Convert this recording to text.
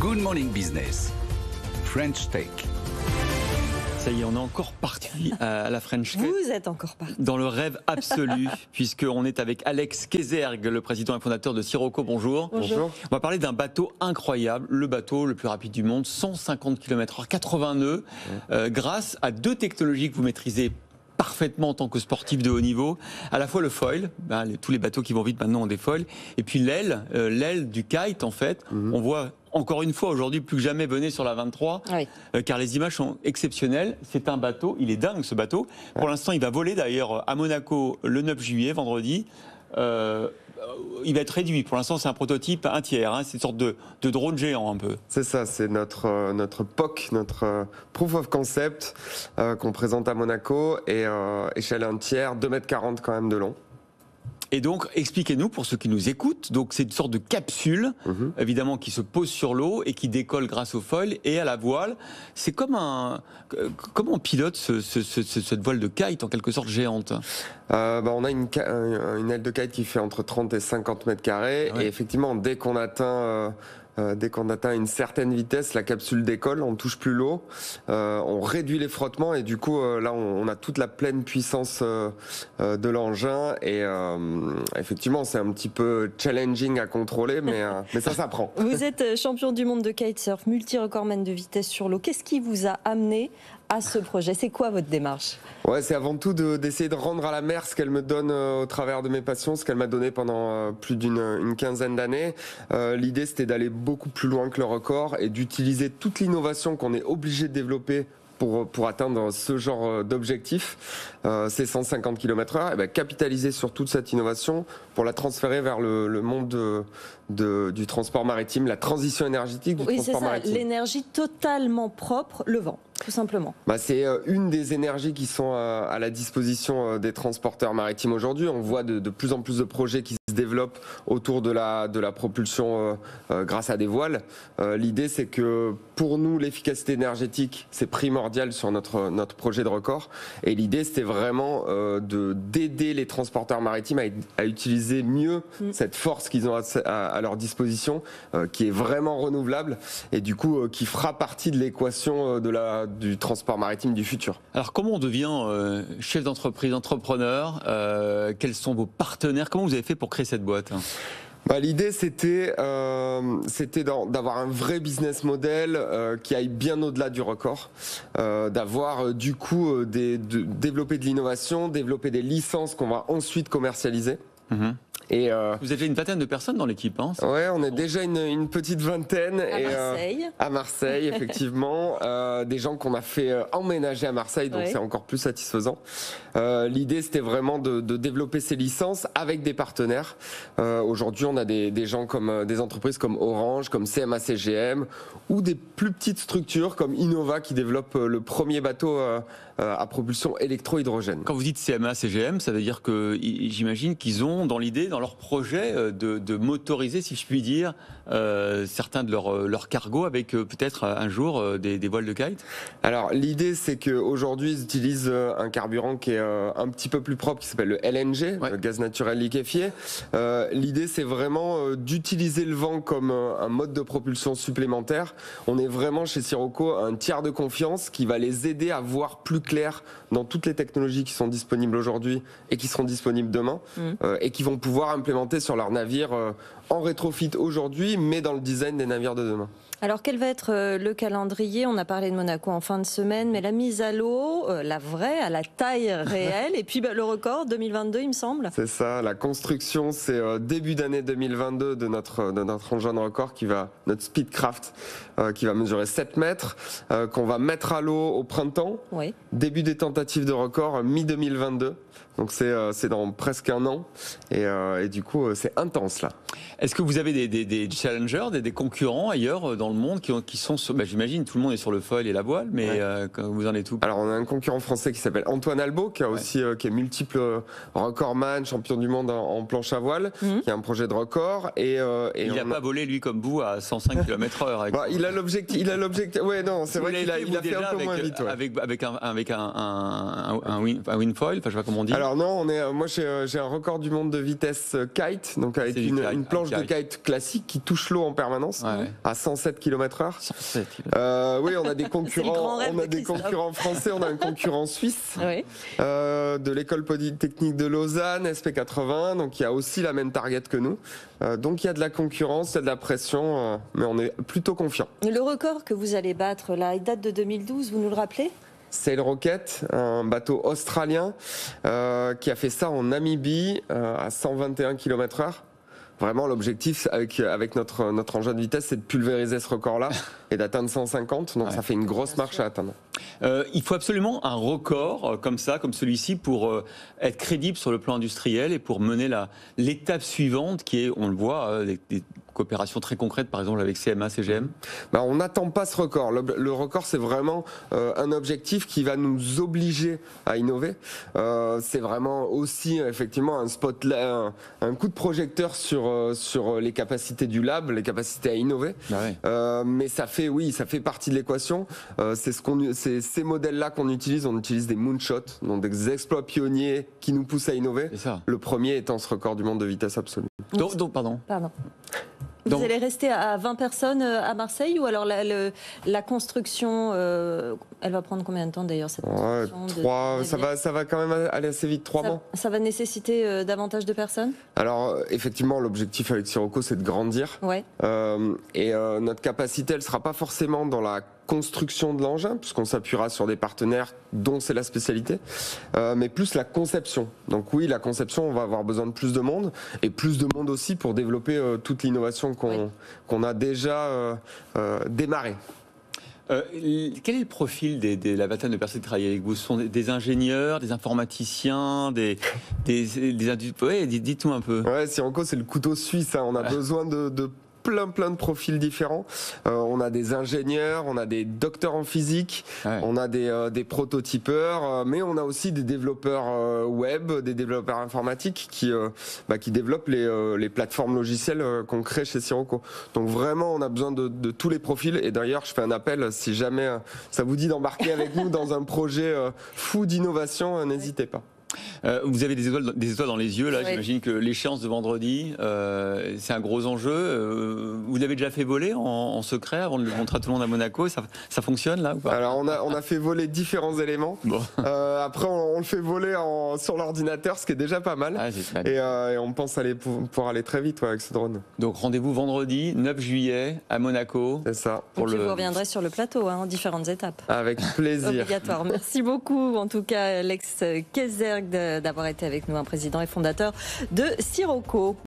Good Morning Business, French Tech. Ça y est, on est encore parti à la French Tech. Vous êtes encore parti. Dans le rêve absolu, puisqu'on est avec Alex Kézergue, le président et fondateur de Sirocco. Bonjour. Bonjour. On va parler d'un bateau incroyable, le bateau le plus rapide du monde, 150 km/h, 80 nœuds, grâce à deux technologies que vous maîtrisez parfaitement en tant que sportif de haut niveau, à la fois le foil, tous les bateaux qui vont vite maintenant ont des foils, et puis l'aile du kite en fait. On voit encore une fois aujourd'hui plus que jamais, venez sur la 23, Oui. Car les images sont exceptionnelles. C'est un bateau, il est dingue ce bateau. Pour l'instant il va voler d'ailleurs à Monaco le 9 juillet, vendredi. Il va être réduit. Pour l'instant, c'est un prototype, un tiers. C'est une sorte de drone géant un peu. C'est ça, c'est notre POC, notre Proof of Concept qu'on présente à Monaco et échelle un tiers, 2,40 m quand même de long. Et donc, expliquez-nous pour ceux qui nous écoutent. Donc, c'est une sorte de capsule, évidemment, qui se pose sur l'eau et qui décolle grâce au foil et à la voile. C'est comme comment on pilote cette voile de kite en quelque sorte géante? On a une aile de kite qui fait entre 30 et 50 mètres carrés. Ouais. Et effectivement, dès qu'on atteint une certaine vitesse, la capsule décolle, on ne touche plus l'eau, on réduit les frottements et du coup là on a toute la pleine puissance de l'engin et effectivement c'est un petit peu challenging à contrôler mais ça s'apprend. Vous êtes champion du monde de kitesurf, multi-recordman de vitesse sur l'eau. Qu'est-ce qui vous a amené à ce projet? C'est quoi votre démarche? Ouais, c'est avant tout d'essayer de rendre à la mer ce qu'elle me donne au travers de mes passions, ce qu'elle m'a donné pendant plus d'une quinzaine d'années. L'idée, c'était d'aller beaucoup plus loin que le record et d'utiliser toute l'innovation qu'on est obligé de développer pour atteindre ce genre d'objectif, ces 150 km/h, et capitaliser sur toute cette innovation pour la transférer vers le monde du transport maritime, la transition énergétique du transport maritime. L'énergie totalement propre, le vent, tout simplement. C'est une des énergies qui sont à la disposition des transporteurs maritimes aujourd'hui. On voit de plus en plus de projets qui se développent autour de la propulsion grâce à des voiles. L'idée, c'est que pour nous, l'efficacité énergétique, c'est primordial sur notre projet de record. Et l'idée, c'était vraiment d'aider les transporteurs maritimes à utiliser mieux cette force qu'ils ont à leur disposition, qui est vraiment renouvelable et du coup qui fera partie de l'équation du transport maritime du futur. Alors comment on devient chef d'entreprise, entrepreneur? Quels sont vos partenaires? Comment vous avez fait pour créer cette boîte? L'idée c'était d'avoir un vrai business model qui aille bien au-delà du record, d'avoir du coup développer de l'innovation, développer des licences qu'on va ensuite commercialiser. Et vous avez une vingtaine de personnes dans l'équipe, hein? Ouais, on est déjà une petite vingtaine. À à Marseille, effectivement. Des gens qu'on a fait emménager à Marseille, donc c'est encore plus satisfaisant. L'idée, c'était vraiment de développer ces licences avec des partenaires. Aujourd'hui, on a des gens comme des entreprises comme Orange, comme CMA-CGM, ou des plus petites structures comme Innova qui développe le premier bateau à propulsion électro-hydrogène. Quand vous dites CMA-CGM, ça veut dire que j'imagine qu'ils ont dans l'idée, dans leur projet, de motoriser, si je puis dire, certains de leurs cargos avec peut-être un jour des voiles de kite. Alors l'idée, c'est qu'aujourd'hui, ils utilisent un carburant qui est un petit peu plus propre, qui s'appelle le LNG, le gaz naturel liquéfié. L'idée, c'est vraiment d'utiliser le vent comme un mode de propulsion supplémentaire. On est vraiment chez Sirocco un tiers de confiance qui va les aider à voir plus clair dans toutes les technologies qui sont disponibles aujourd'hui et qui seront disponibles demain et qui vont pouvoir implémenter sur leurs navires en rétrofit aujourd'hui, mais dans le design des navires de demain. Alors quel va être le calendrier? On a parlé de Monaco en fin de semaine, mais la mise à l'eau, la vraie, à la taille réelle, et puis le record 2022, il me semble. C'est ça, la construction, c'est début d'année 2022 de notre engin de record, notre Speedcraft, qui va mesurer 7 mètres, qu'on va mettre à l'eau au printemps. Oui. Début des tentatives de record, mi-2022. Donc c'est dans presque un an, et du coup c'est intense là. Est-ce que vous avez des challengers, des concurrents ailleurs dans le monde qui sont sur, j'imagine tout le monde est sur le foil et la voile, mais vous en êtes où? Alors on a un concurrent français qui s'appelle Antoine Albo, qui a aussi qui est multiple recordman, champion du monde en planche à voile, qui a un projet de record et il n'a pas volé lui comme vous à 105 km/h. Il a l'objectif. Ouais, non, c'est vrai qu'il a fait un peu moins vite. Ouais. Avec un windfoil, enfin je sais pas comment on Normandie. Alors non, moi j'ai un record du monde de vitesse kite, donc avec une planche de kite classique qui touche l'eau en permanence à 107 km/h. 107 oui, on a des concurrents, français, on a un concurrent suisse de l'école polytechnique de Lausanne, SP80, donc il y a aussi la même target que nous. Donc il y a de la concurrence, il y a de la pression, mais on est plutôt confiant. Le record que vous allez battre là, il date de 2012, vous nous le rappelez ? Sail Rocket, un bateau australien qui a fait ça en Namibie à 121 km/h. Vraiment, l'objectif avec notre engin de vitesse, c'est de pulvériser ce record-là et d'atteindre 150. Donc ça fait une grosse marche à atteindre. Il faut absolument un record comme celui-ci, pour être crédible sur le plan industriel et pour mener l'étape suivante qui est, on le voit, des coopérations très concrètes, par exemple avec CMA, CGM. On n'attend pas ce record. Le record, c'est vraiment un objectif qui va nous obliger à innover. C'est vraiment aussi effectivement un coup de projecteur sur les capacités du lab, les capacités à innover. Mais ça fait partie de l'équation. C'est ces modèles-là qu'on utilise. On utilise des moonshots, donc des exploits pionniers qui nous poussent à innover. Le premier étant ce record du monde de vitesse absolue. Pardon. Vous allez rester à 20 personnes à Marseille, ou alors la construction, elle va prendre combien de temps d'ailleurs cette construction ça va quand même aller assez vite, 3 mois. Ça va nécessiter davantage de personnes ? Alors effectivement, l'objectif avec Sirocco, c'est de grandir. Et notre capacité, elle ne sera pas forcément dans la construction de l'engin, puisqu'on s'appuiera sur des partenaires dont c'est la spécialité, mais plus la conception. Donc oui, la conception, on va avoir besoin de plus de monde, et plus de monde aussi pour développer toute l'innovation qu'on a déjà démarrée. Quel est le profil de la vingtaine de personnes qui travaillent avec vous ? Ce sont des ingénieurs, des informaticiens, dites-nous un peu. Sirocco, c'est le couteau suisse. On a besoin de plein de profils différents. On a des ingénieurs, on a des docteurs en physique, on a des prototypeurs, mais on a aussi des développeurs web, des développeurs informatiques qui développent les plateformes logicielles qu'on crée chez Sirocco. Donc vraiment, on a besoin de tous les profils. Et d'ailleurs, je fais un appel, si jamais ça vous dit d'embarquer avec nous dans un projet fou d'innovation, n'hésitez pas. Vous avez des étoiles dans les yeux, là. J'imagine que l'échéance de vendredi, c'est un gros enjeu. Vous l'avez déjà fait voler en secret avant de le montrer à tout le monde à Monaco. Ça fonctionne, là, ou pas ? Alors, on a fait voler différents éléments. Après, on le fait voler sur l'ordinateur, ce qui est déjà pas mal. Et on pense pouvoir aller très vite avec ce drone. Donc, rendez-vous vendredi, 9 juillet, à Monaco. C'est ça. Vous reviendrez sur le plateau, en différentes étapes. Avec plaisir. Obligatoire. Merci beaucoup, en tout cas, Alex Keserg, d'avoir été avec nous, un président et fondateur de Sirocco.